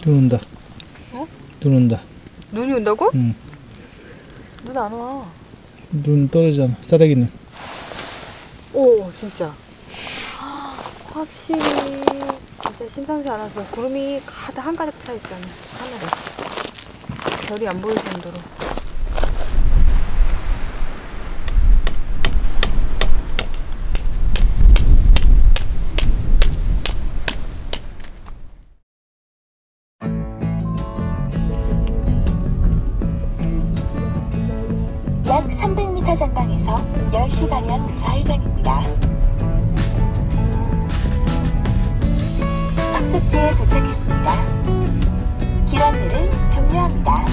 눈 온다. 어? 눈 온다. 눈이 온다고? 응. 눈 안 와. 눈 떨어지잖아. 싸대기는. 오, 진짜. 확실히 진짜 심상치 않아서 구름이 한가득 차 있잖아. 하늘에. 별이 안 보일 정도로. 약 300m 전방에서 10시 방향 좌회전입니다. 목적지에 도착했습니다. 길 안내를 종료합니다.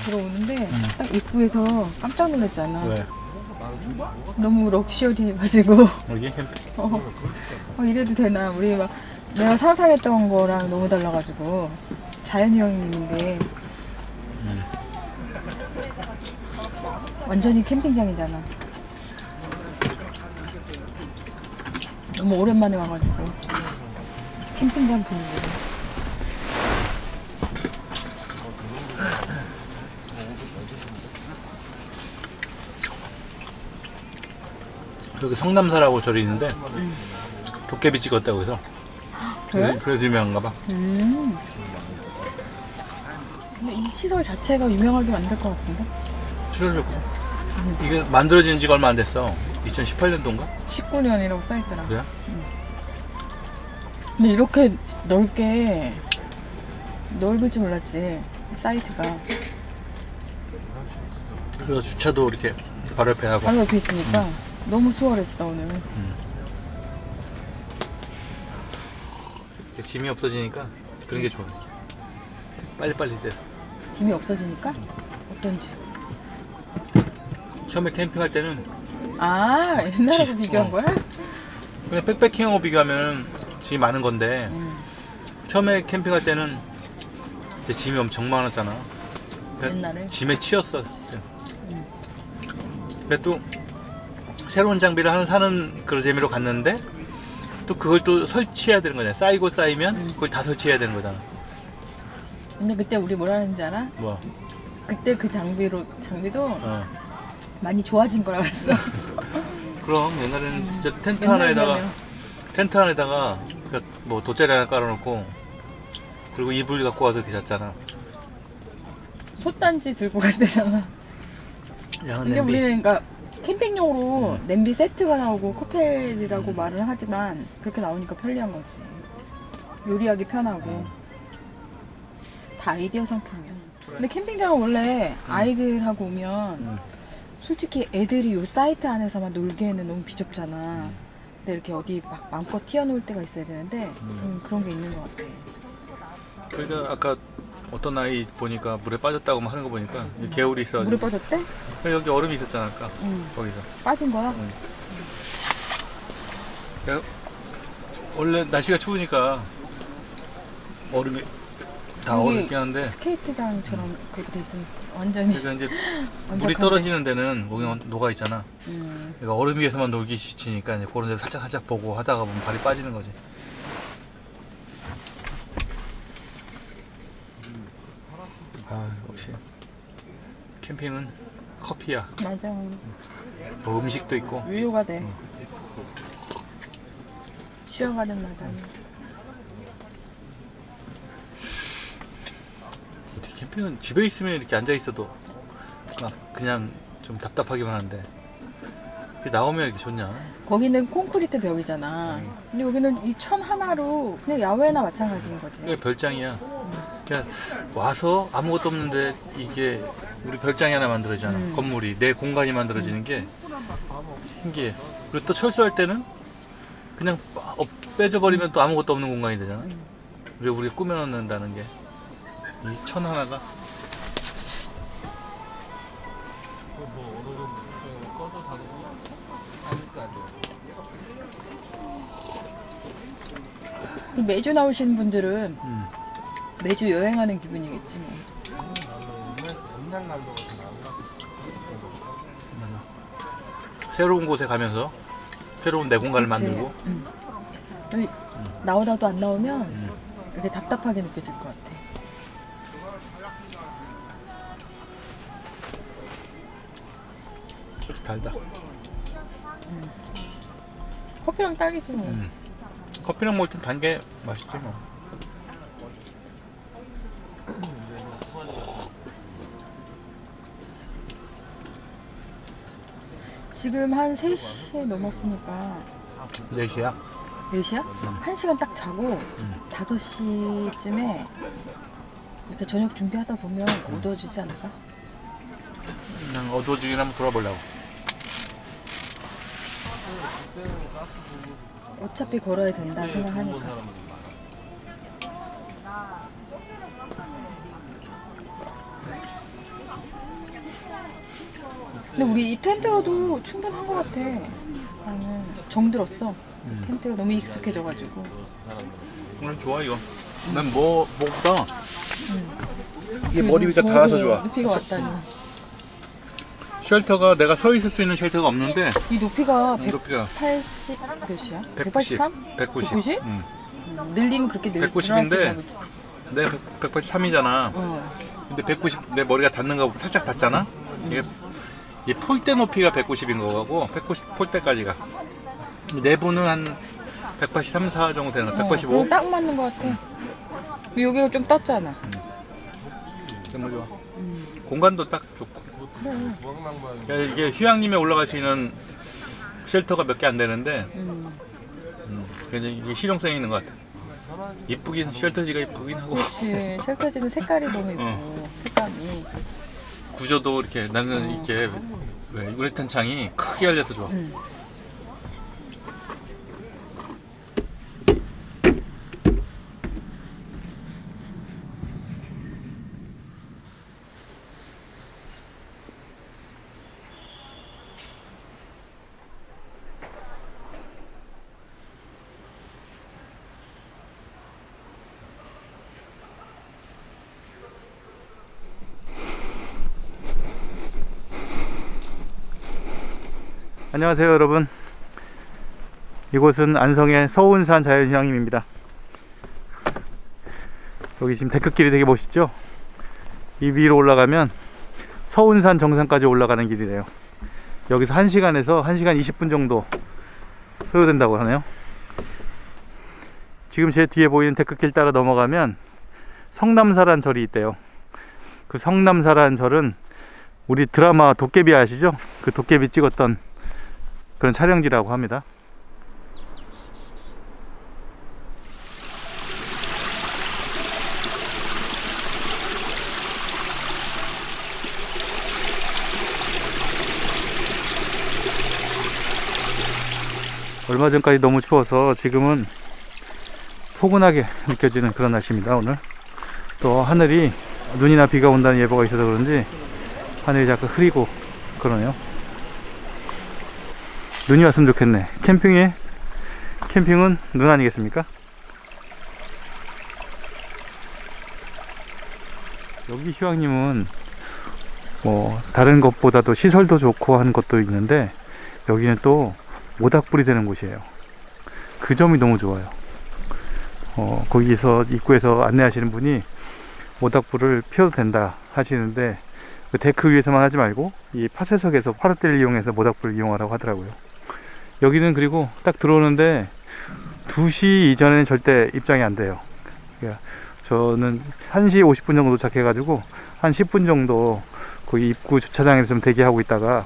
들어오는데 딱 입구에서 깜짝 놀랐잖아. 왜? 너무 럭셔리해가지고 여기? 이래도 되나? 우리 막 내가 상상했던 거랑 너무 달라가지고 자연휴양림인데 완전히 캠핑장이잖아. 너무 오랜만에 와가지고 캠핑장 분위기. 여기 성남사라고 절이 있는데 도깨비 찍었다고 해서 그래? 그래서 유명한가 봐. 근데 이 시설 자체가 유명하게 만들 것 같은데? 실효적으로. 이게 만들어진 지가 얼마 안 됐어. 2018년도인가? 19년이라고 써있더라. 그래? 근데 이렇게 넓게 넓을 줄 몰랐지, 사이트가. 그리고 주차도 이렇게 바로 옆에 하고. 바로 옆에 있으니까 너무 수월했어 오늘. 짐이 없어지니까 그런 게 좋아. 빨리빨리 돼. 짐이 없어지니까 어떤지. 처음에 캠핑할 때는 아 옛날하고 비교한 거야? 그냥 백패킹하고 비교하면 짐이 많은 건데 처음에 캠핑할 때는 이제 짐이 엄청 많았잖아. 그러니까 옛날에? 짐에 치였어. 근데 또 새로운 장비를 하나 사는 그런 재미로 갔는데 또 그걸 또 설치해야 되는 거잖아. 쌓이고 쌓이면 그걸 다 설치해야 되는 거잖아. 근데 그때 우리 뭐라 했는지 알아? 뭐? 그때 그 장비도 어. 많이 좋아진 거라 그랬어. 그럼 옛날에는 진짜 텐트 옛날에는. 안에다가 뭐 돗자리 하나 깔아놓고 그리고 이불 갖고 와서 이렇게 잤잖아. 솥단지 들고 갈 때잖아. 양은 근데 냄비. 우리는 그러니까 캠핑용으로 냄비 세트가 나오고 코펠이라고 말을 하지만 그렇게 나오니까 편리한 거지. 요리하기 편하고 다 아이디어 상품이야. 근데 캠핑장은 원래 아이들하고 오면 솔직히 애들이 요 사이트 안에서만 놀기에는 너무 비좁잖아. 근데 이렇게 어디 막 마음껏 튀어놓을 때가 있어야 되는데 그런 게 있는 것 같아. 그러니까 아까 어떤 아이 보니까 물에 빠졌다고 막 하는 거 보니까 개울이 있어가지고 물에 빠졌대? 여기 얼음이 있었잖아 아까. 거기서 빠진 거야? 그러니까 원래 날씨가 추우니까 얼음이 다 여기 얼었긴 한데 스케이트장처럼 그렇게 돼 있으면 완전히 그러니까 이제 물이 완벽한데. 떨어지는 데는 거기 녹아 있잖아. 음. 그러니까 얼음 위에서만 놀기 지치니까 이제 그런 데 살짝 보고 하다가 보면 발이 빠지는 거지. 아 역시 캠핑은 커피야. 맞아. 뭐 음식도 있고. 위로가 돼. 쉬어가는 마다. 어떻게 캠핑은 집에 있으면 이렇게 앉아 있어도 그냥 좀 답답하기만 한데 이렇게 나오면 이렇게 좋냐? 거기는 콘크리트 벽이잖아. 근데 여기는 이 천 하나로 그냥 야외나 마찬가지인 거지. 그게 별장이야. 그냥 와서 아무것도 없는데 이게 우리 별장이 하나 만들어지잖아. 건물이 내 공간이 만들어지는 게 신기해. 그리고 또 철수할 때는 그냥 빼져버리면 또 아무것도 없는 공간이 되잖아. 그리고 우리가 꾸며놓는다는 게 이 천 하나가 매주 나오시는 분들은 매주 여행하는 기분이겠지 뭐. 새로운 곳에 가면서 새로운 내 공간을 그치. 만들고 여기 나오다도 안 나오면 이렇게 답답하게 느껴질 것 같아. 달다. 커피랑 딱이지 뭐. 커피랑 먹을 땐 단 게 맛있지 뭐. 지금 한 3시에 넘었으니까 4시야? 4시야? 1시간 딱 자고 5시쯤에 이렇게 저녁 준비하다 보면 어두워지지 않을까? 그냥 어두워지긴 한번 돌아보려고. 어차피 걸어야 된다 생각하니까. 근데 우리 이 텐트로도 충분한 것 같아. 나는 정들었어. 텐트가 너무 익숙해져가지고. 오늘 좋아 이거. 난 뭐보다 이게 머리 위가 닿아서 좋아. 높이가 왔다니. 쉘터가 내가 서 있을 수 있는 쉘터가 없는데 이 높이가 높이가 180 몇이야? 190. 183? 190. 190? 늘리면 그렇게 190 인데 내가 183이잖아. 근데 190 내 머리가 닿는 거 살짝 닿잖아. 이게 폴대 높이가 190인 거고 190 폴대까지가. 내부는 한 183, 4 정도 되는 거. 185. 딱 맞는 것 같아. 여기가 좀 떴잖아. 정말 좋아. 공간도 딱 좋고. 그러니까 이게 휴양림에 올라갈 수 있는 쉘터가 몇 개 안 되는데 그래서 이게 실용성이 있는 것 같아. 이쁘긴 쉘터지가 이쁘긴 하고. 그렇지. 쉘터지는 색깔이 너무 예뻐. 색감이. 구조도 이렇게 나는 이렇게 왜 우레탄 창이 크게 열려서 좋아. 안녕하세요 여러분, 이곳은 안성의 서운산 자연휴양림입니다. 여기 지금 데크길이 되게 멋있죠? 이 위로 올라가면 서운산 정상까지 올라가는 길이래요. 여기서 1시간에서 1시간 20분 정도 소요된다고 하네요. 지금 제 뒤에 보이는 데크길 따라 넘어가면 성남사란 절이 있대요. 그 성남사란 절은 우리 드라마 도깨비 아시죠? 그 도깨비 찍었던 그런 촬영지라고 합니다. 얼마 전까지 너무 추워서 지금은 포근하게 느껴지는 그런 날씨입니다. 오늘 또 하늘이 눈이나 비가 온다는 예보가 있어서 그런지 하늘이 자꾸 흐리고 그러네요. 눈이 왔으면 좋겠네. 캠핑은 눈 아니겠습니까? 여기 휴양림은 뭐 다른 것보다도 시설도 좋고 하는 것도 있는데 여기는 또 모닥불이 되는 곳이에요. 그 점이 너무 좋아요. 거기서 입구에서 안내하시는 분이 모닥불을 피워도 된다 하시는데 그 데크 위에서만 하지 말고 이 파쇄석에서 화롯대를 이용해서 모닥불을 이용하라고 하더라고요. 여기는 그리고 딱 들어오는데 2시 이전에는 절대 입장이 안 돼요. 그러니까 저는 1시 50분 정도 도착해가지고 한 10분 정도 거기 입구 주차장에서 좀 대기하고 있다가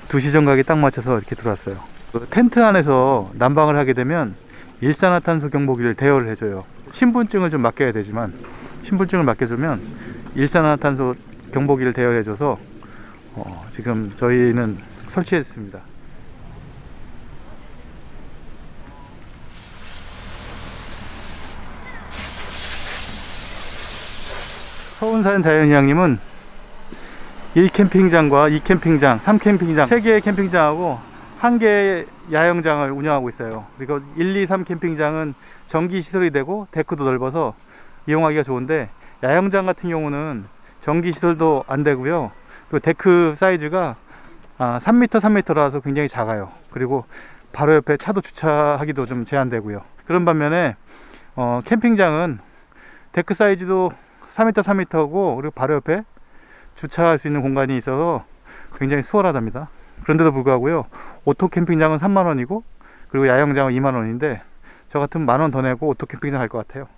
2시 정각에 딱 맞춰서 이렇게 들어왔어요. 그 텐트 안에서 난방을 하게 되면 일산화탄소 경보기를 대여를 해줘요. 신분증을 좀 맡겨야 되지만 신분증을 맡겨주면 일산화탄소 경보기를 대여해줘서 지금 저희는 설치했습니다. 서운산 자연휴양림은 1캠핑장과 2캠핑장, 3캠핑장 3개의 캠핑장하고 1개의 야영장을 운영하고 있어요. 그리고 1, 2, 3 캠핑장은 전기 시설이 되고 데크도 넓어서 이용하기가 좋은데 야영장 같은 경우는 전기 시설도 안 되고요. 그리고 데크 사이즈가 3m, 3m라서 굉장히 작아요. 그리고 바로 옆에 차도 주차하기도 좀 제한되고요. 그런 반면에 캠핑장은 데크 사이즈도 3m, 3m고 그리고 바로 옆에 주차할 수 있는 공간이 있어서 굉장히 수월하답니다. 그런데도 불구하고요, 오토 캠핑장은 3만원이고 그리고 야영장은 2만원인데 저 같으면 만원 더 내고 오토 캠핑장 갈 것 같아요.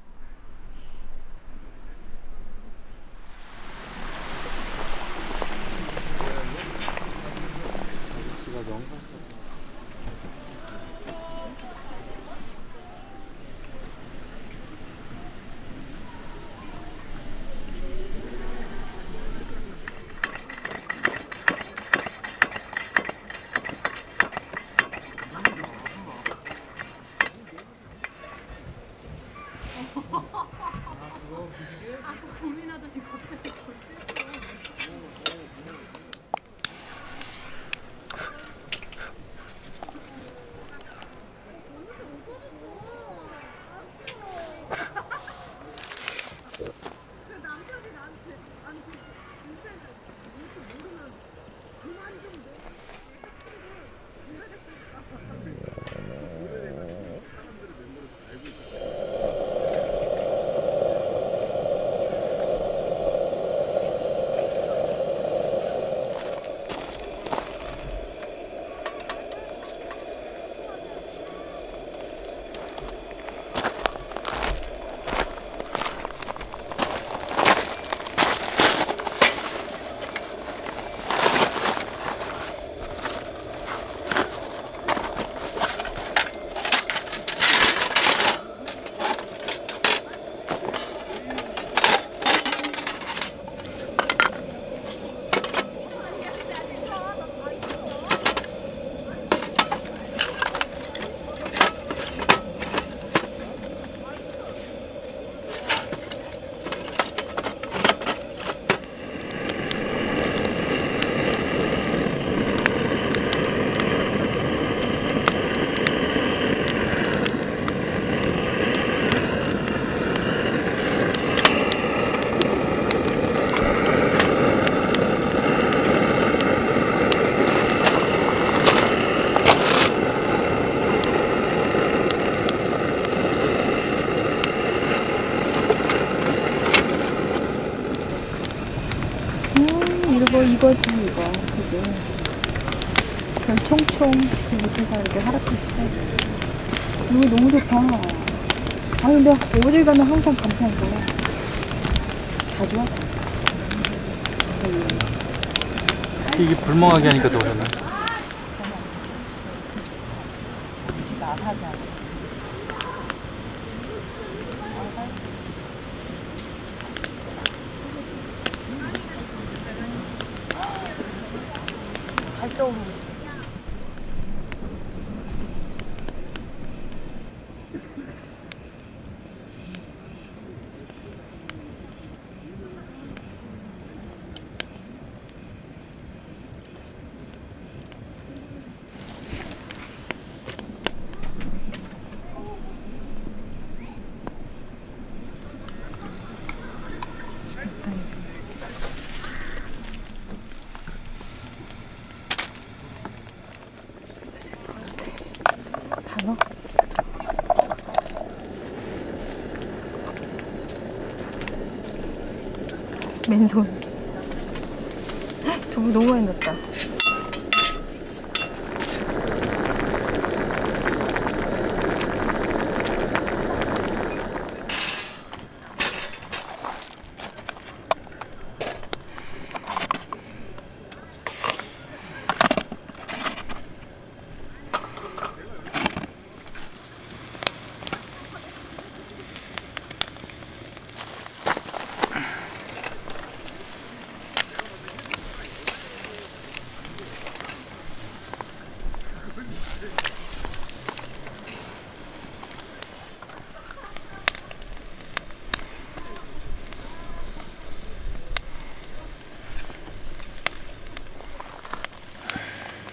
그거 이거지 이거 그지? 별 총총 그 밑에서 이렇게 하락할 때 여기 너무 좋다. 아 근데 어딜 가면 항상 감탄한 거야. 다 좋아. 이게 불멍하게 하니까 더 그러네. 나사자. 잘 떠오르고 있어. 단어? 맨손. 두부 너무 많이 넣었다.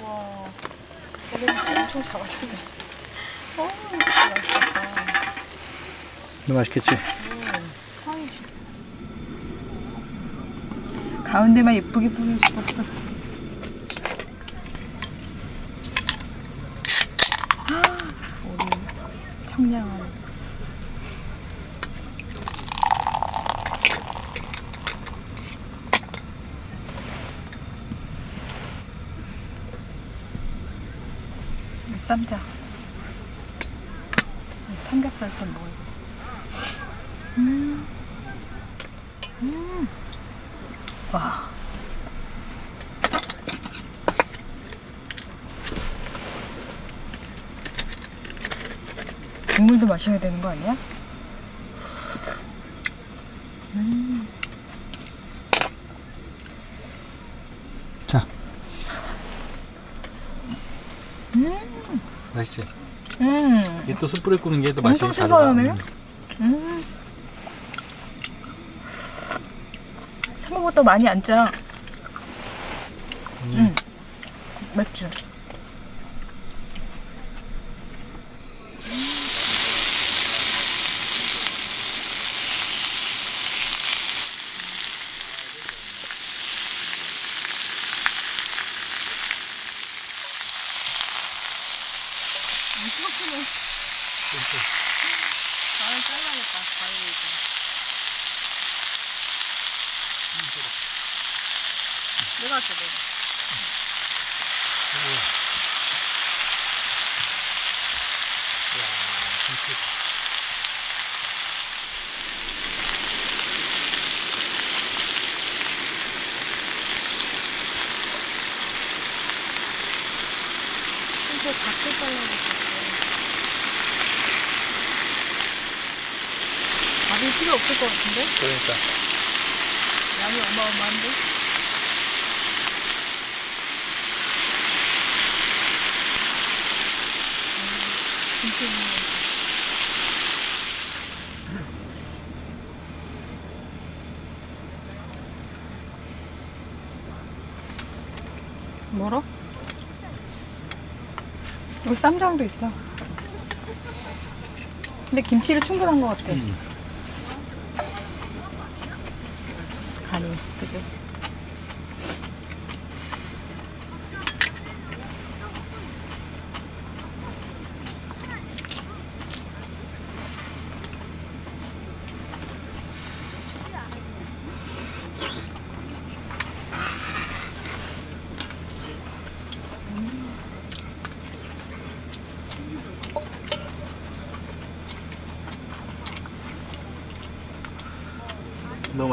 와, 고기는 엄청 작아졌네. 진짜 맛있겠다. 너무 맛있겠지? 향이 주. 가운데만 예쁘게 뿌리고 싶었어. 우리 청량한. 쌈장. 삼겹살 좀 먹어야 돼. 와. 국물도 마셔야 되는 거 아니야? 자. 맛있지? 이게 또 숯불에 굽는 게 또 맛이 엄청 다르다. 신선하네. 생각보다 많이 안 짜. 맥주. 가을 잘라야겠다. 가을에 내가 할게 내가. 이제 작게 잘라야겠다. 밥이 필요 없을 것 같은데? 그러니까. 양이 어마어마한데? 김치 있는 거. 뭐라? 여기 쌈장도 있어. 근데 김치를 충분한 것 같아. 간이, 그지?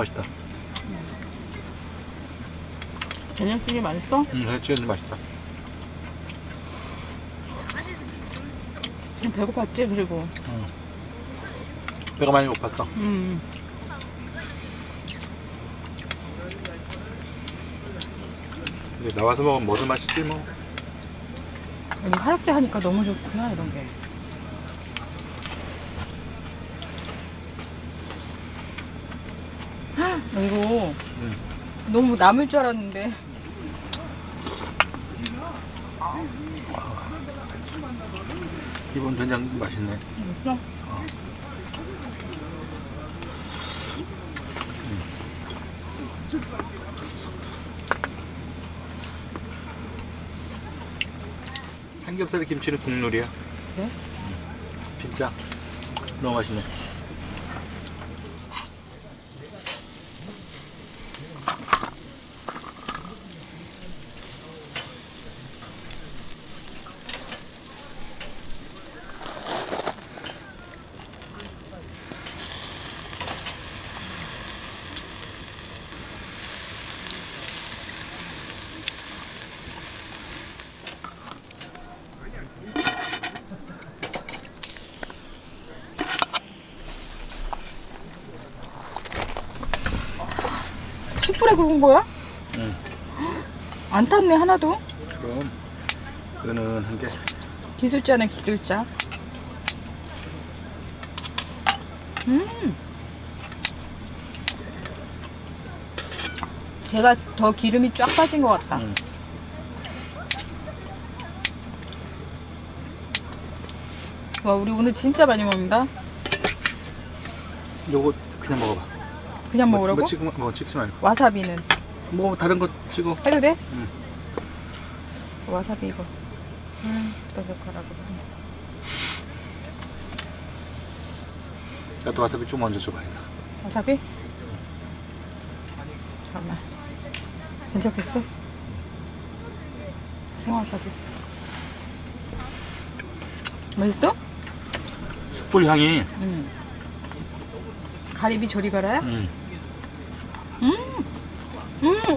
맛있다. 된장찌개 맛있어? 된장찌개 맛있다. 지금 배고팠지 그리고. 배가 많이 고팠어. 근데 나와서 먹으면 뭐든 맛있지 뭐. 여기 화력대 하니까 너무 좋구나 이런 게. 이거 너무 남을 줄 알았는데. 기본 된장 맛있네. 맛있어? 삼겹살 김치는 국룰이야. 그래? 진짜 너무 맛있네. 숯불에 구운 거야? 응. 안 탔네 하나도. 그럼 은은한 게. 기술자네 기술자. 걔가 더 기름이 쫙 빠진 것 같다. 와 우리 오늘 진짜 많이 먹는다. 요거 그냥 먹어봐. 그냥 먹으라고? 찍지 말고. 와사비는 뭐 다른 거 찍어. 해도 돼? 응. 와사비 이거. 또 젓가락으로. 나도 와사비 좀 얹어 줘봐야겠다. 와사비? 잠깐만. 괜찮겠어? 생와사비. 맛있어? 숯불 향이. 가리비 조리가라야? 음.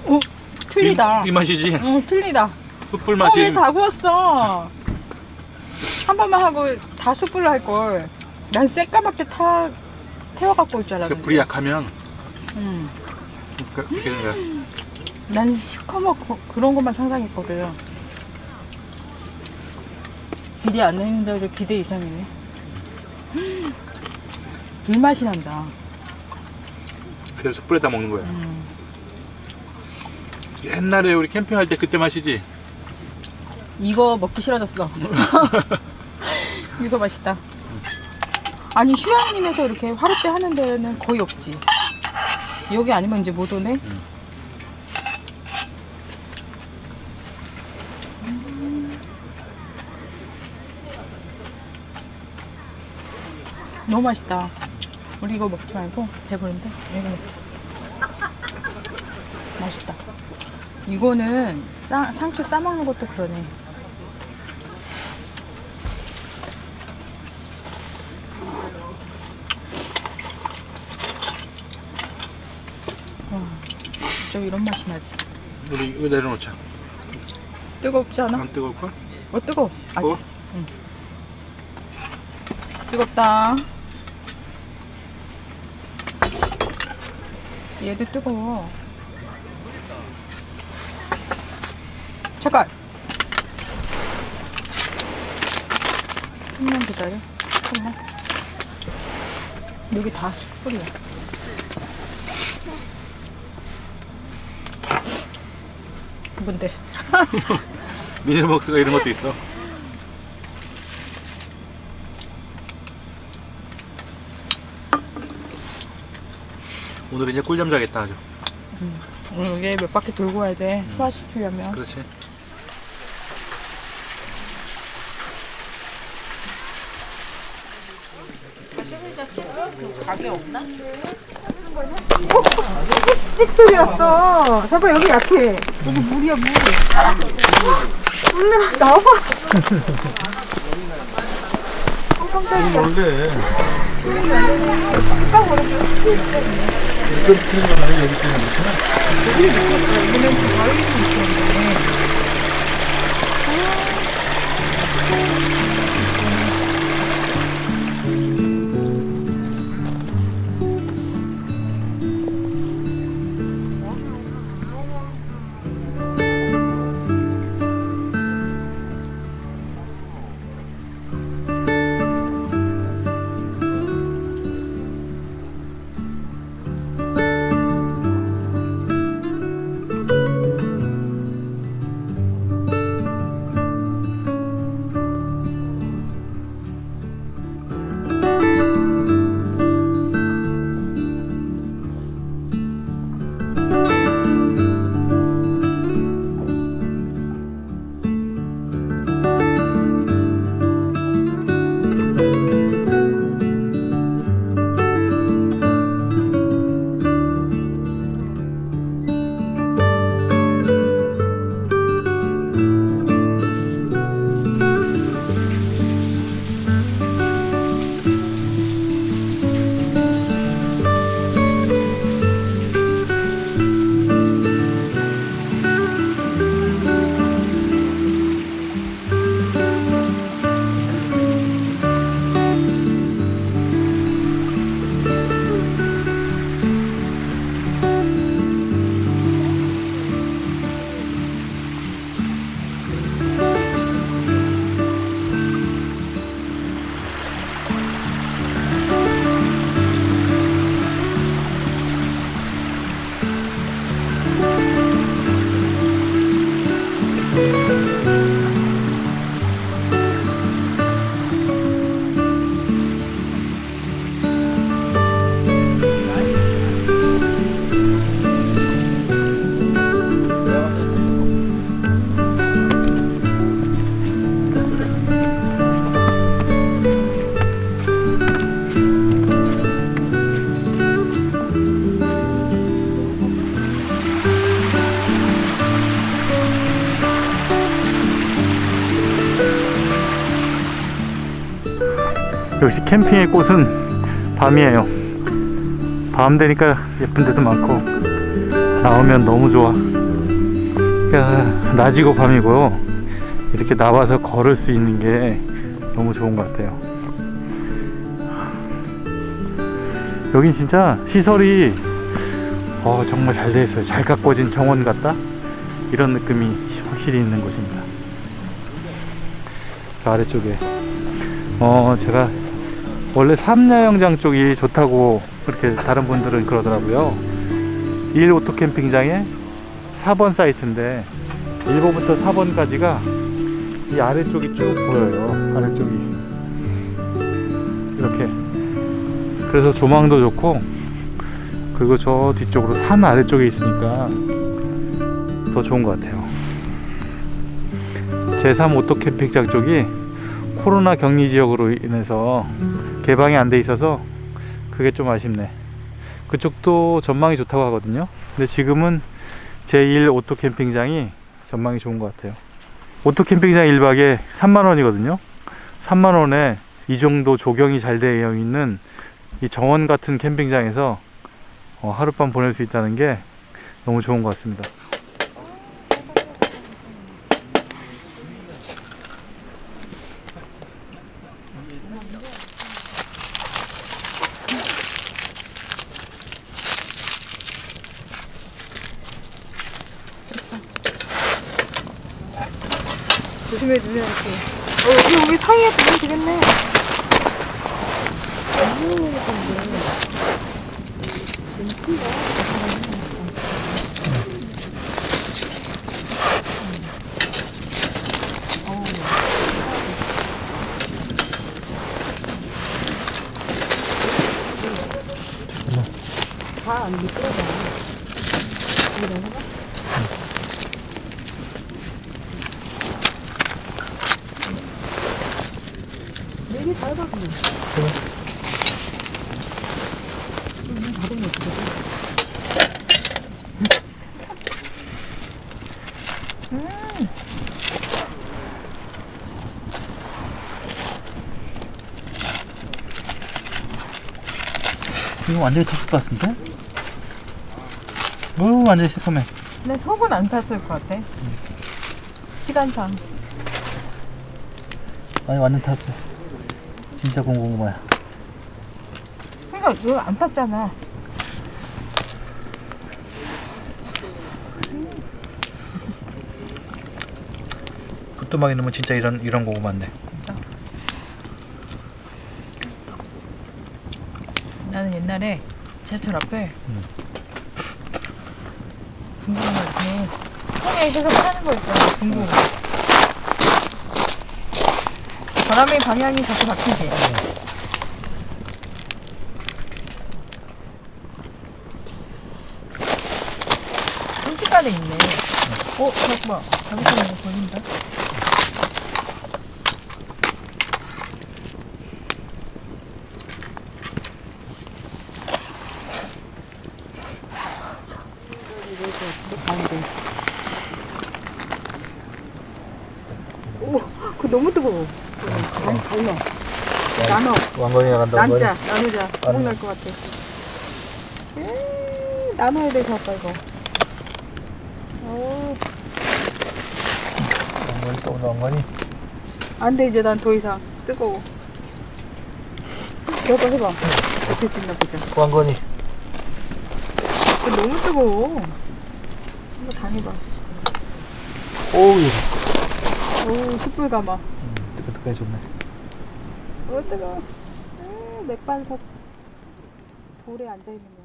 오, 틀리다. 이 맛이지. 틀리다. 숯불 맛이. 왜 다 구웠어? 한 번만 하고 다 숯불로 할 걸. 난 새까맣게 태워갖고 올 줄 알았는데. 불이 약하면. 그렇게 된 거야. 난 시커멓고 그런 것만 상상했거든. 기대 안 했는데 기대 이상이네. 불맛이 난다. 그래서 숯불에다 먹는 거야. 옛날에 우리 캠핑할 때 그때 맛이지. 이거 먹기 싫어졌어. 이거 맛있다. 아니 휴양림에서 이렇게 화롯대 하는 데는 거의 없지. 여기 아니면 이제 못 오네. 너무 맛있다. 우리 이거 먹지 말고 배부른데 이거 먹자. 맛있다. 이거는 상추 싸먹는 것도 그러네. 좀 이런 맛이 나지. 우리 이거 내려놓자. 뜨겁지 않아? 안 뜨거울걸? 뜨거워. 아직. 뜨거워? 응. 뜨겁다. 얘도 뜨거워. 잠깐. 조금만 기다려. 조금만. 여기 다 숯불이야. 뭔데? 미니벅스가 이런 것도 있어. 오늘 이제 꿀잠 자겠다 아주. 오늘 여기 몇 바퀴 돌고 와야 돼. 소화시키려면. 그렇지. 가게 없나? 찍 소리 났어. 잠깐 여기 약해. 여기 물이야 물. 물레 나와봐. 깜짝이야. 원래 깜짝 놀랐어. 이거 붙는 거는 여기 때문에 그렇구나. 여기 놓고 여기는 바위 있었는데. 역시 캠핑의 꽃은 밤이에요. 밤 되니까 예쁜 데도 많고 나오면 너무 좋아. 그러니까 낮이고 밤이고 이렇게 나와서 걸을 수 있는 게 너무 좋은 것 같아요. 여긴 진짜 시설이 정말 잘 되어 있어요. 잘 가꿔진 정원 같다? 이런 느낌이 확실히 있는 곳입니다. 그 아래쪽에 제가 원래 삼야영장 쪽이 좋다고 그렇게 다른 분들은 그러더라고요. 1 오토 캠핑장의 4번 사이트인데 1번부터 4번까지가 이 아래쪽이 쭉 보여요. 아래쪽이 이렇게. 그래서 조망도 좋고, 그리고 저 뒤쪽으로 산 아래쪽에 있으니까 더 좋은 것 같아요. 제3 오토 캠핑장 쪽이 코로나 격리 지역으로 인해서 개방이 안 돼 있어서 그게 좀 아쉽네. 그쪽도 전망이 좋다고 하거든요. 근데 지금은 제1 오토 캠핑장이 전망이 좋은 것 같아요. 오토 캠핑장 1박에 3만원이거든요 3만원에 이 정도 조경이 잘 되어 있는 이 정원 같은 캠핑장에서 하룻밤 보낼 수 있다는 게 너무 좋은 것 같습니다. 조심해 주세요. 이렇게. 여기 사이에 두면 되겠네. 다 안 미끄러져. 되게 잘 박네. 그래. 바로 먹지. 이거 완전히 ท็스 같은데? 완전히 새콤해. 근데 속은 안 탔을 것 같아. 시간상. 아니 완전 탔어. 진짜 공고구마야. 그러니까 이거 안 탔잖아. 부뚜막이 넣으면 진짜 이런 고구마인데. 나는 옛날에 지하철 앞에 군고구마 이렇게 통에 해서 파는 거 있잖아. 군고구마. 바람의 방향이 자꾸 바뀌지. 순식간에 있네. 잠깐만. 자기처럼 이거 걸린다. 오, 그거 너무 뜨거워. 아니, 달려. 나눠. 왕건이가 간다. 남자, 나누자. 구멍 날 것 같아. 나눠야 돼, 더 아빠 이거. 왕건이 또 오늘 왕건이. 안 돼, 이제 난 더 이상. 뜨거워. 너도 해봐. 어떻게 됐나 보자. 왕건이. 그거 너무 뜨거워. 이거 다 해봐. 오우. 오, 숯불 감아. 뜨끈뜨끈해 좋네. 뜨거워. 맥반석 돌에 앉아있는 거.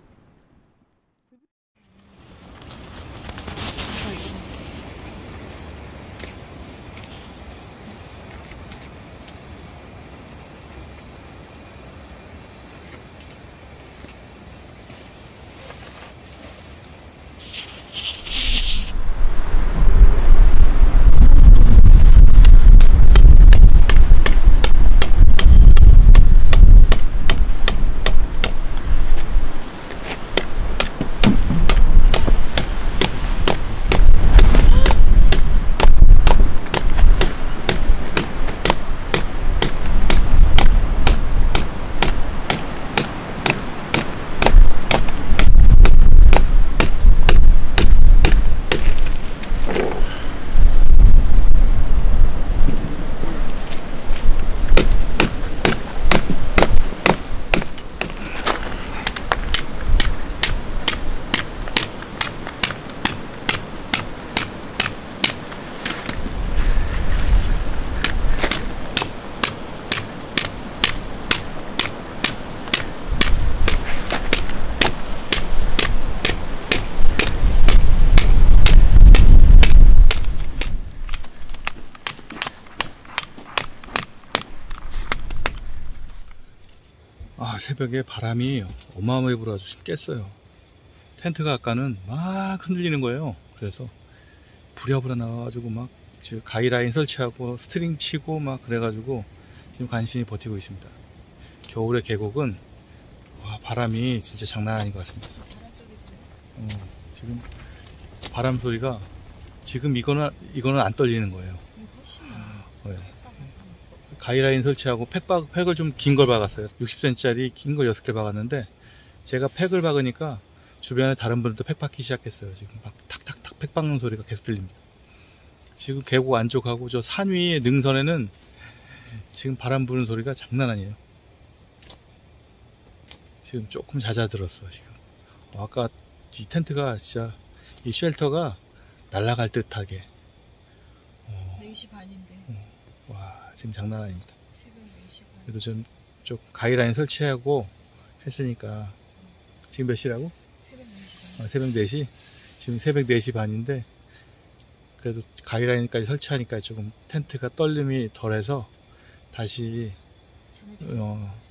새벽에 바람이 어마어마하게 불어가지고 지금 깼어요. 텐트가 아까는 막 흔들리는 거예요. 그래서 부랴부랴 나와가지고 막 지금 가이라인 설치하고 스트링 치고 막 그래가지고 지금 간신히 버티고 있습니다. 겨울의 계곡은 바람이 진짜 장난 아닌 것 같습니다. 지금 바람 소리가 지금 이거는 안 떨리는 거예요. 가이라인 설치하고 팩을 좀 긴 걸 박았어요. 60cm짜리 긴 걸 6개 박았는데 제가 팩을 박으니까 주변에 다른 분들도 팩 박기 시작했어요. 지금 막 탁탁탁 팩 박는 소리가 계속 들립니다. 지금 계곡 안쪽하고 저 산 위의 능선에는 지금 바람 부는 소리가 장난 아니에요. 지금 조금 잦아들었어. 지금 아까 이 텐트가 진짜 이 쉘터가 날아갈 듯하게 4시 반인데 와 지금 장난 아닙니다. 새벽 4시 반. 그래도 좀 가이라인 설치하고 했으니까 지금 몇 시라고? 새벽 4시 반. 새벽 4시? 지금 새벽 4시 반인데 그래도 가이라인까지 설치하니까 조금 텐트가 떨림이 덜해서 다시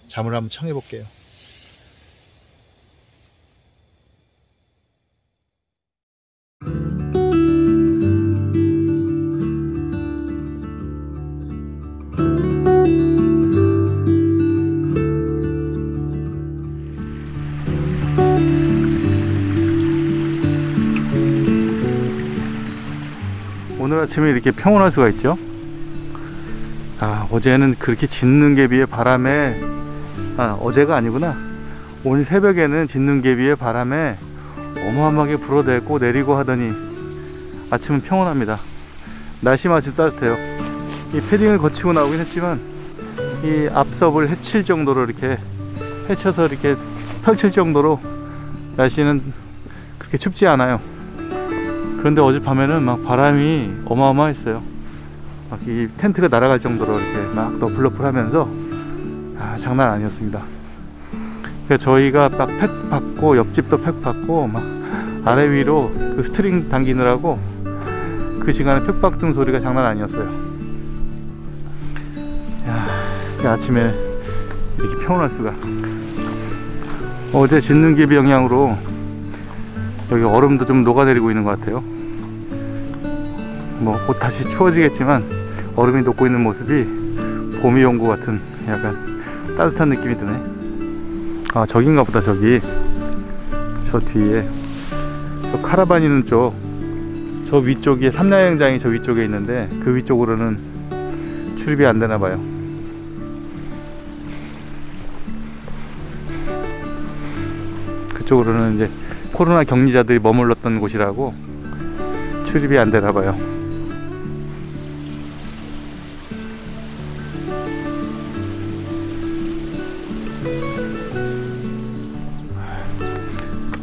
잠을 한번 청해 볼게요. 오늘 아침에 이렇게 평온할 수가 있죠. 어제는 그렇게 짖는개비의 바람에 어제가 아니구나. 오늘 새벽에는 짖는개비의 바람에 어마어마하게 불어대고 내리고 하더니 아침은 평온합니다. 날씨만 아주 따뜻해요. 이 패딩을 거치고 나오긴 했지만 이 앞섭을 헤칠 정도로 이렇게 헤쳐서 이렇게 펼칠 정도로 날씨는 그렇게 춥지 않아요. 그런데 어젯밤에는 막 바람이 어마어마했어요. 막 이 텐트가 날아갈 정도로 이렇게 막 너플너플 하면서 장난 아니었습니다. 그러니까 저희가 막 팩 받고 옆집도 팩 받고 막 아래 위로 그 스트링 당기느라고 그 시간에 팩 박는 소리가 장난 아니었어요. 아침에 이렇게 평온할 수가. 어제 진눈기비 영향으로 여기 얼음도 좀 녹아내리고 있는 것 같아요. 뭐 곧 다시 추워지겠지만 얼음이 녹고 있는 모습이 봄이 온 것 같은 약간 따뜻한 느낌이 드네. 아, 저긴가 보다. 저기 저 뒤에 저 카라반 있는 쪽, 저 위쪽에 삼야영장이 저 위쪽에 있는데 그 위쪽으로는 출입이 안 되나 봐요. 그쪽으로는 이제 코로나 격리자들이 머물렀던 곳이라고 출입이 안 되나 봐요.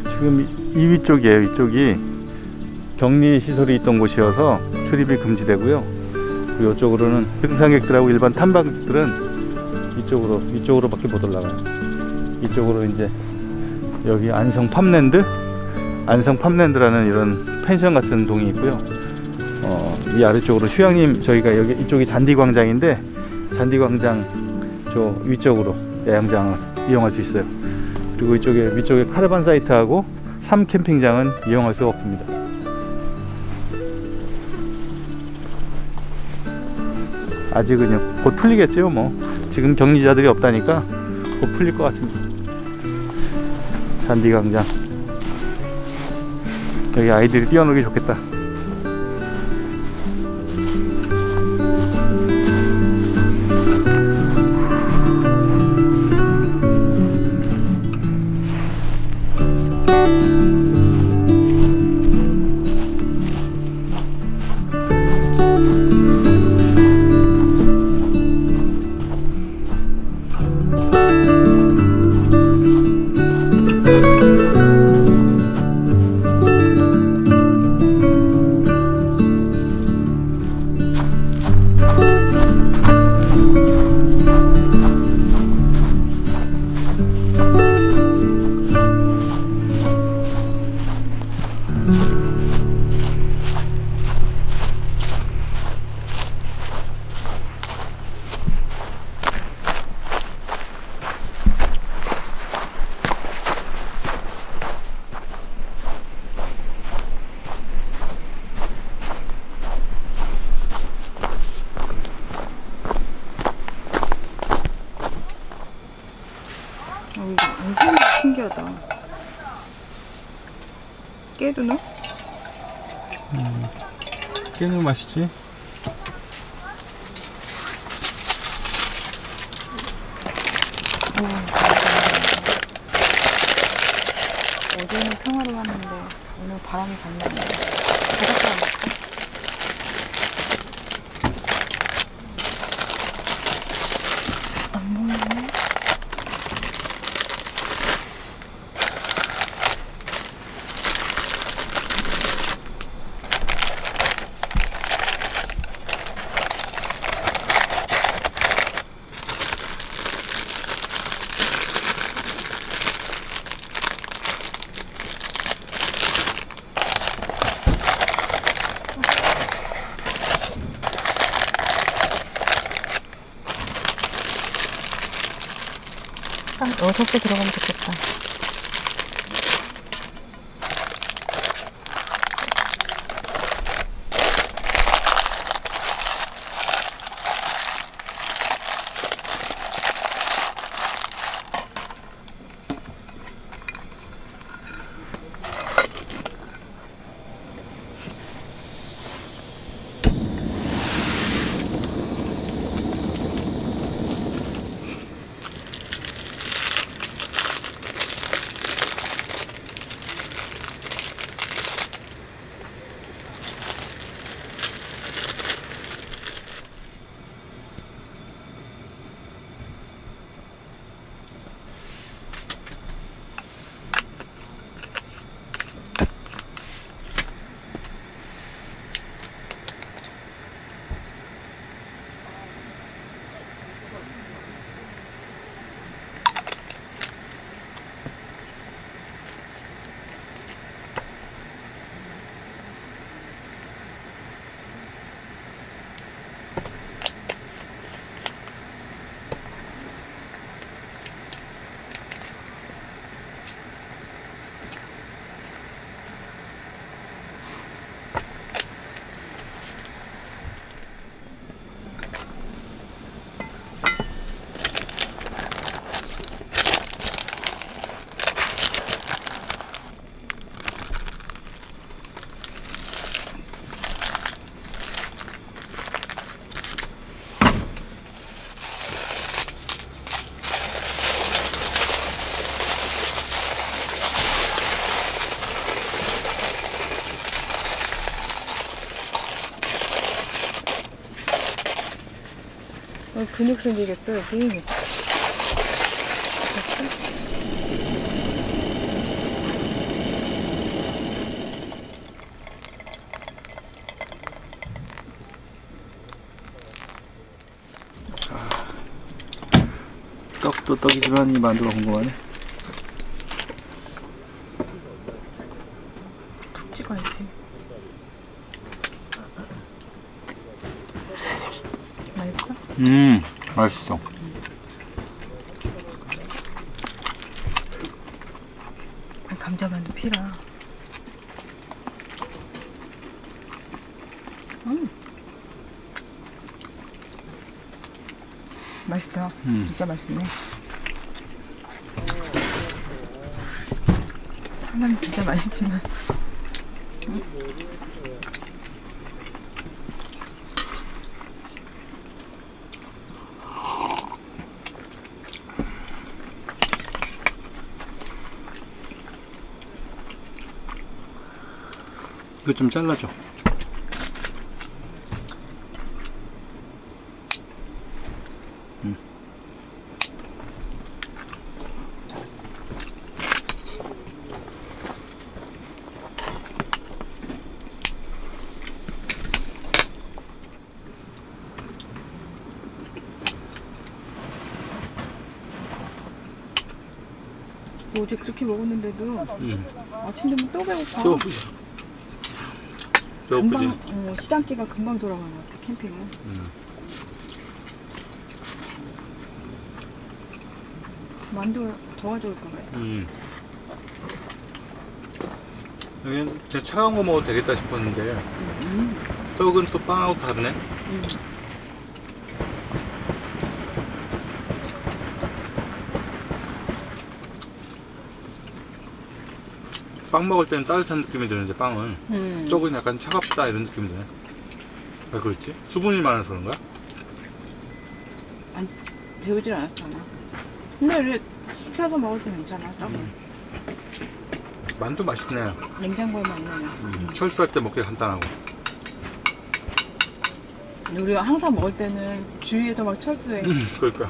지금 이 위쪽이에요. 이쪽이 격리 시설이 있던 곳이어서 출입이 금지되고요. 그리고 이쪽으로는 등산객들하고 일반 탐방객들은 이쪽으로밖에 못 올라가요. 이쪽으로 이제 여기 안성 팜랜드라는 이런 펜션 같은 동이 있고요. 이 아래쪽으로 휴양림, 저희가 여기 이쪽이 잔디광장인데 잔디광장 저 위쪽으로 야영장을 이용할 수 있어요. 그리고 위쪽에 카라반 사이트하고 3캠핑장은 이용할 수가 없습니다. 아직은요. 곧 풀리겠죠. 뭐 지금 격리자들이 없다니까 곧 풀릴 것 같습니다. 잔디광장, 여기 아이들이 뛰어놀기 좋겠다. 엄청 신기하다. 깨도 넣어? 깨는 맛이지. 어제는 평화로웠는데 오늘 바람이 장난 아니야. 바닷바람 맞다. 안 보이네. 한 6개 들어가면 좋겠다. 근육 생기겠어 여기. 됐어? 떡도 떡이지만 이 만두가 궁금하네. 푹 찍어야지. 맛있어? 맛있어. 감자만두 피라. 맛있다. 진짜 맛있네. 하나는 진짜 맛있지만. 이거 좀 잘라줘. 어제 그렇게 먹었는데도 아침 되면 또 배고파. 또 금방 배고프지? 시장기가 금방 돌아가는 것 같아 캠핑은. 만두 도와줄 거 그래. 여기는 그냥 차가운 거 먹어도 되겠다 싶었는데 떡은 또 빵하고 다르네. 빵 먹을 때는 따뜻한 느낌이 드는데 빵은 떡은 약간 차갑다 이런 느낌이 드네. 왜 그렇지? 수분이 많아서 그런가? 안 데우질 않았잖아. 근데 이래 시켜서 먹을 때 괜찮아. 떡은. 만두 맛있네. 냉장고에만 있는. 철수할 때 먹기 간단하고. 우리가 항상 먹을 때는 주위에서 막 철수해. 그러니까.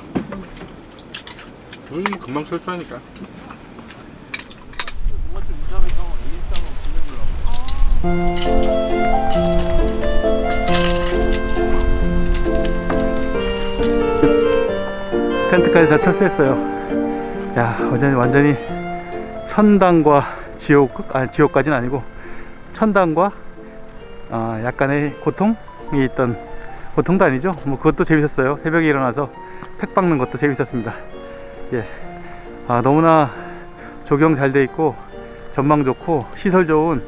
금방 철수하니까. 텐트까지 다 철수했어요. 야, 어제는 완전히 천당과 지옥, 아니 지옥까지는 아니고 천당과 약간의 고통이 있던, 고통도 아니죠. 뭐 그것도 재밌었어요. 새벽에 일어나서 팩 박는 것도 재밌었습니다. 예, 너무나 조경 잘 돼 있고 전망 좋고 시설 좋은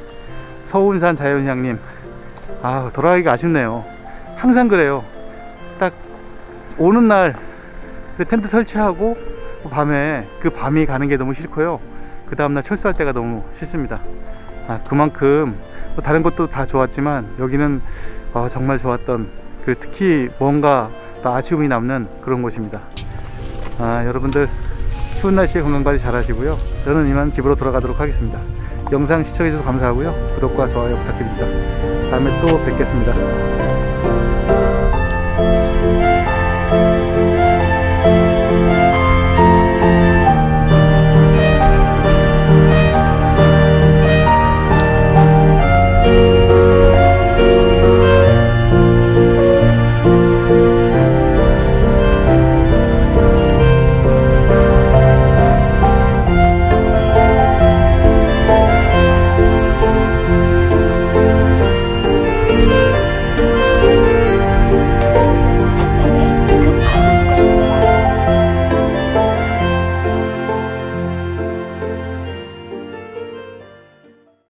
서운산 자연휴양림. 돌아가기가 아쉽네요. 항상 그래요. 딱 오는 날 그 텐트 설치하고 밤에 그 밤이 가는 게 너무 싫고요. 그 다음날 철수할 때가 너무 싫습니다. 그만큼 뭐 다른 것도 다 좋았지만 여기는 정말 좋았던, 그 특히 뭔가 더 아쉬움이 남는 그런 곳입니다. 여러분들 추운 날씨에 건강관리 잘 하시고요. 저는 이만 집으로 돌아가도록 하겠습니다. 영상 시청해주셔서 감사하고요. 구독과 좋아요 부탁드립니다. 다음에 또 뵙겠습니다.